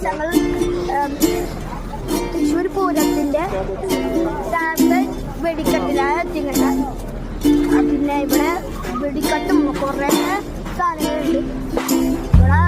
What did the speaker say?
ഞങ്ങൾ തൃശ്ശൂർ പൂരത്തിൻ്റെ സാമ്പിൾ വെടിക്കെട്ടിലാണ് എത്തിക്കുന്നത്. പിന്നെ ഇവിടെ വെടിക്കെട്ടും കുറേ സാധനങ്ങളുണ്ട്. ഇവിടെ